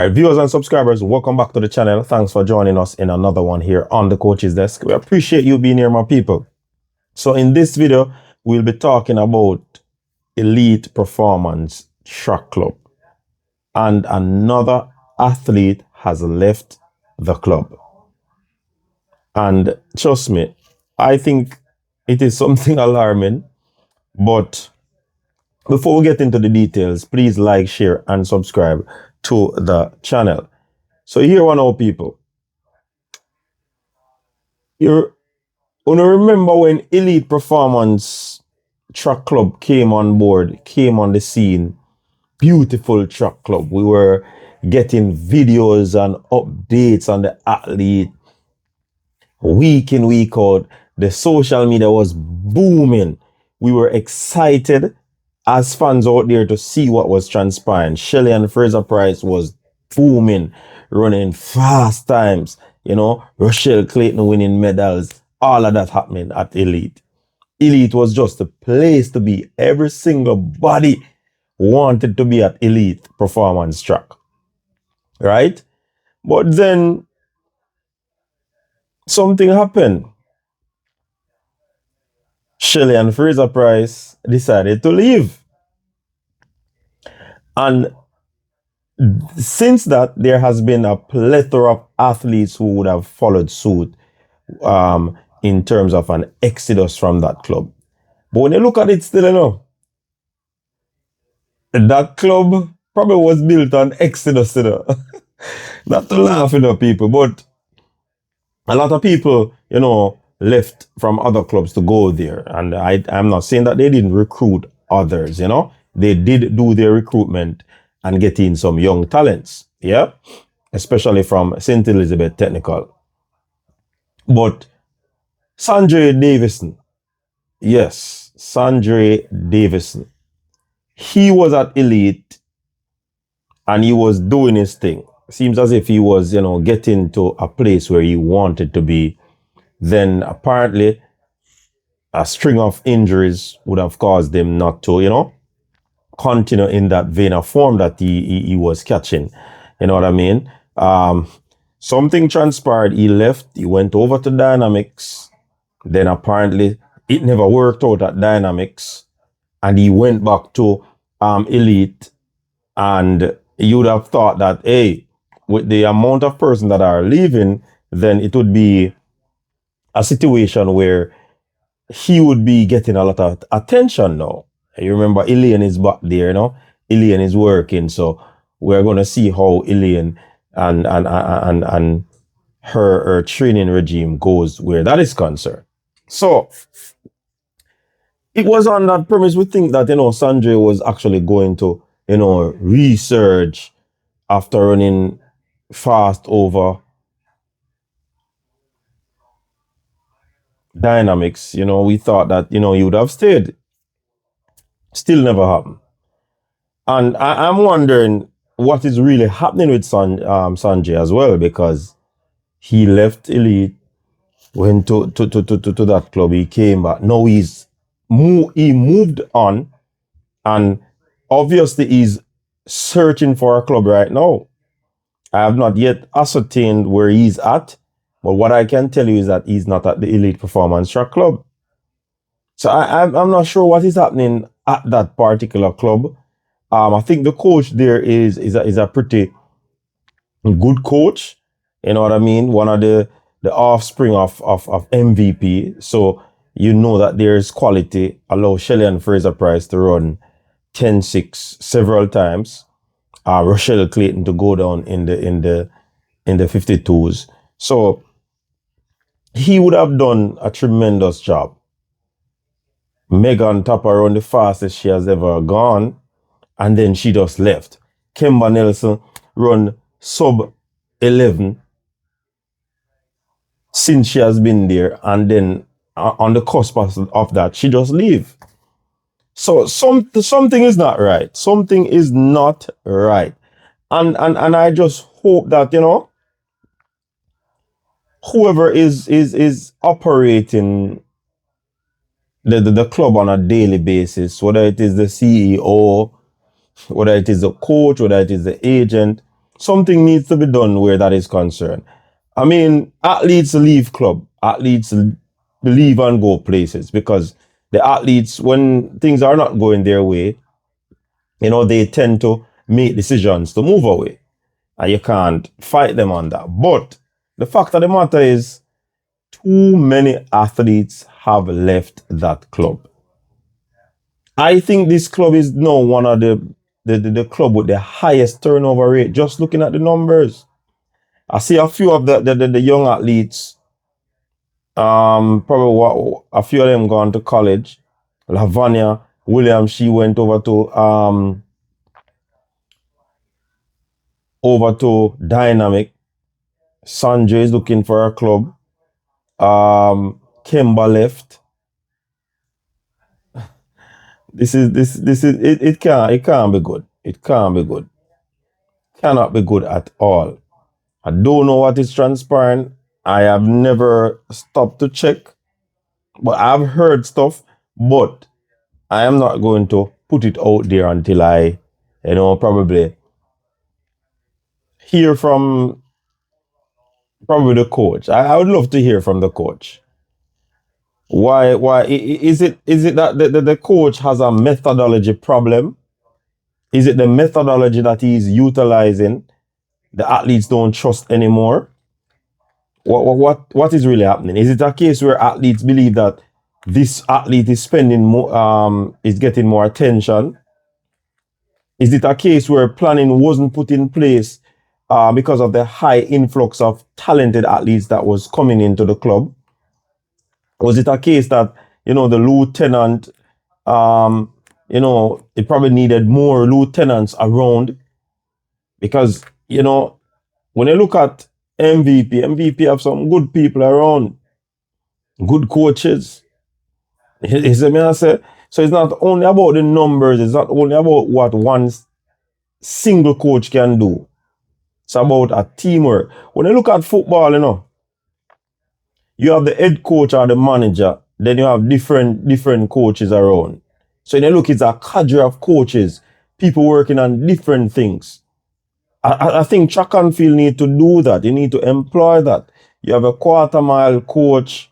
All right, viewers and subscribers, welcome back to the channel. Thanks for joining us in another one here on the Coach's Desk. We appreciate you being here, my people. So in this video, we'll be talking about Elite Performance Track Club. And another athlete has left the club. And trust me, I think it is something alarming. But before we get into the details, please like, share, and subscribe to the channel. So here one our people. You remember when Elite Performance Track Club came on board, came on the scene? Beautiful track club. We were getting videos and updates on the athlete week in, week out. The social media was booming. We were excited as fans out there to see what was transpiring. Shelley and Fraser Price was booming, running fast times. You know, Rochelle Clayton winning medals. All of that happening at Elite. Elite was just the place to be. Every single body wanted to be at Elite Performance Track. Right? But then something happened. Shelley and Fraser Price decided to leave. And since that, there has been a plethora of athletes who would have followed suit in terms of an exodus from that club. But when you look at it still, you know, that club probably was built on exodus, you know. Not to laugh, you know, people, but a lot of people, you know, left from other clubs to go there. And I'm not saying that they didn't recruit others, you know. They did do their recruitment and get in some young talents, yeah, especially from St. Elizabeth Technical. But Sanjre Davidson, yes, Sanjre Davidson, he was at Elite and he was doing his thing. Seems as if he was, you know, getting to a place where he wanted to be. Then apparently a string of injuries would have caused them not to, you know, continue in that vein of form that he was catching. You know what I mean? Something transpired. He left. He went over to Dynamics. Then apparently it never worked out at Dynamics. And he went back to Elite. And you would have thought that, hey, with the amount of persons that are leaving, then it would be a situation where he would be getting a lot of attention now. You remember Elaine is back there, you know? Elaine is working, so we're gonna see how Elaine and her training regime goes where that is concerned. So it was on that premise we think that, you know, Sanjre was actually going to, you know, research after running fast over Dynamics. You know, we thought that, you know, he would have stayed. Still never happened. And I'm wondering what is really happening with Sanjay as well, because he left Elite, went to that club, he came back. Now he moved on, and obviously he's searching for a club right now. I have not yet ascertained where he's at, but what I can tell you is that he's not at the Elite Performance Track Club. So I'm not sure what is happening at that particular club. I think the coach there is a pretty good coach. You know what I mean? One of the offspring of MVP. So you know that there's quality. Allow Shelley and Fraser Price to run 10-6 several times. Rochelle Clayton to go down in the 52s. So he would have done a tremendous job. Megan Tapper run the fastest she has ever gone, and then she just left. Kemba Nelson run sub 11 since she has been there, and then on the cusp of that, she just leave. So something is not right. Something is not right. And I just hope that, you know, whoever is operating the club on a daily basis, whether it is the CEO, whether it is the coach, whether it is the agent, Something needs to be done where that is concerned. I mean, athletes leave club, athletes leave and go places because the athletes, when things are not going their way, they tend to make decisions to move away. And you can't fight them on that. But the fact of the matter is, too many athletes have left that club. I think this club is now one of the club with the highest turnover rate, just looking at the numbers. I see a few of the young athletes, probably a few of them gone to college. Lavanya Williams, she went over to Dynamic. Sanjre is looking for a club. Kemba left. It can't be good. It can't be good. Cannot be good at all. I don't know what is transpiring. I have never stopped to check, but I've heard stuff, but I am not going to put it out there until I, probably hear from probably the coach. I would love to hear from the coach. Why is it that the coach has a methodology problem? Is it the methodology that he's utilizing the athletes don't trust anymore? What is really happening? Is it a case where athletes believe that this athlete is spending more, is getting more attention? Is it a case where planning wasn't put in place because of the high influx of talented athletes that was coming into the club? Was it a case that the lieutenant, it probably needed more lieutenants around because when you look at MVP have some good people around, good coaches. You see me I say? So it's not only about the numbers, it's not only about what one single coach can do. It's about a teamwork. When you look at football, you have the head coach or the manager, then you have different coaches around. So when you look, it's a cadre of coaches, people working on different things. I think track and field need to do that. You need to employ that. You have a quarter mile coach.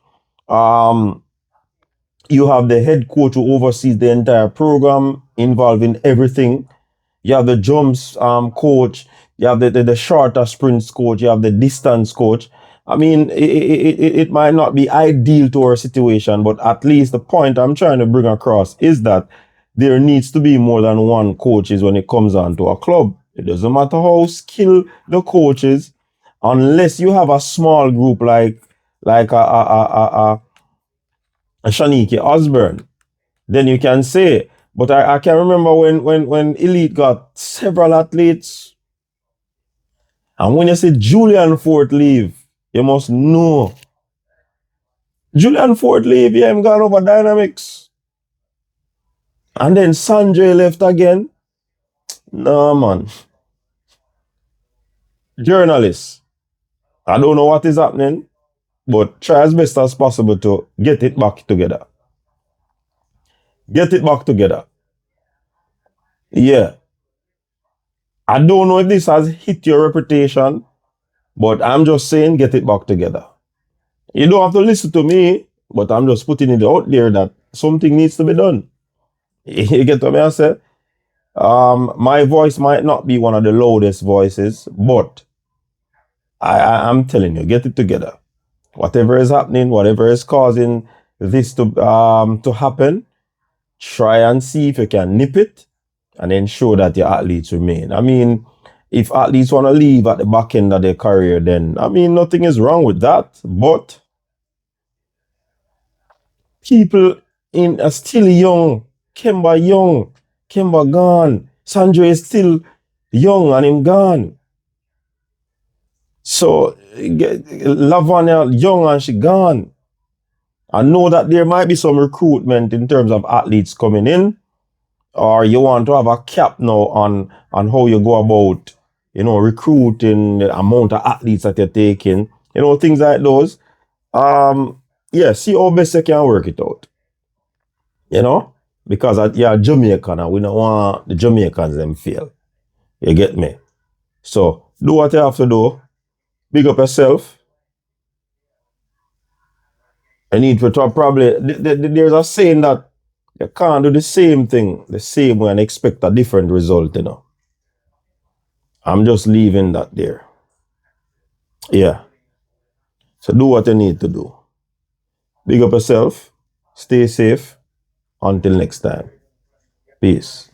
You have the head coach who oversees the entire program involving everything. You have the jumps coach. You have the shorter sprints coach. You have the distance coach. I mean, it might not be ideal to our situation, but at least the point I'm trying to bring across is that there needs to be more than one coaches when it comes on to a club. It doesn't matter how skilled the coach is, unless you have a small group like a Shaniki Osborne, then you can say. But I can remember when Elite got several athletes, and when you see Julian Fort leave, you must know. Julian Fort leave, yeah, him gone over Dynamics. And then Sanjay left again. No, man. Journalists, I don't know what is happening, but try as best as possible to get it back together. Get it back together. Yeah. I don't know if this has hit your reputation, but I'm just saying get it back together. You don't have to listen to me, but I'm just putting it out there that something needs to be done. You get what I say? My voice might not be one of the loudest voices, but I'm telling you, get it together. Whatever is happening, whatever is causing this to happen, try and see if you can nip it and ensure that your athletes remain. I mean, if athletes want to leave at the back end of their career, then I mean nothing is wrong with that. But people in are still young. Kemba gone. Sanjay is still young and him gone. So Lavanya young and she gone. I know that there might be some recruitment in terms of athletes coming in, or you want to have a cap now on how you go about, recruiting the amount of athletes that you're taking, things like those. Yeah, see how best you can work it out. Because you're Jamaican and we don't want the Jamaicans them fail. You get me? So do what you have to do. Big up yourself. I need to talk probably. There's a saying that you can't do the same thing the same way and expect a different result, you know. I'm just leaving that there. Yeah. So do what you need to do. Big up yourself. Stay safe. Until next time. Peace.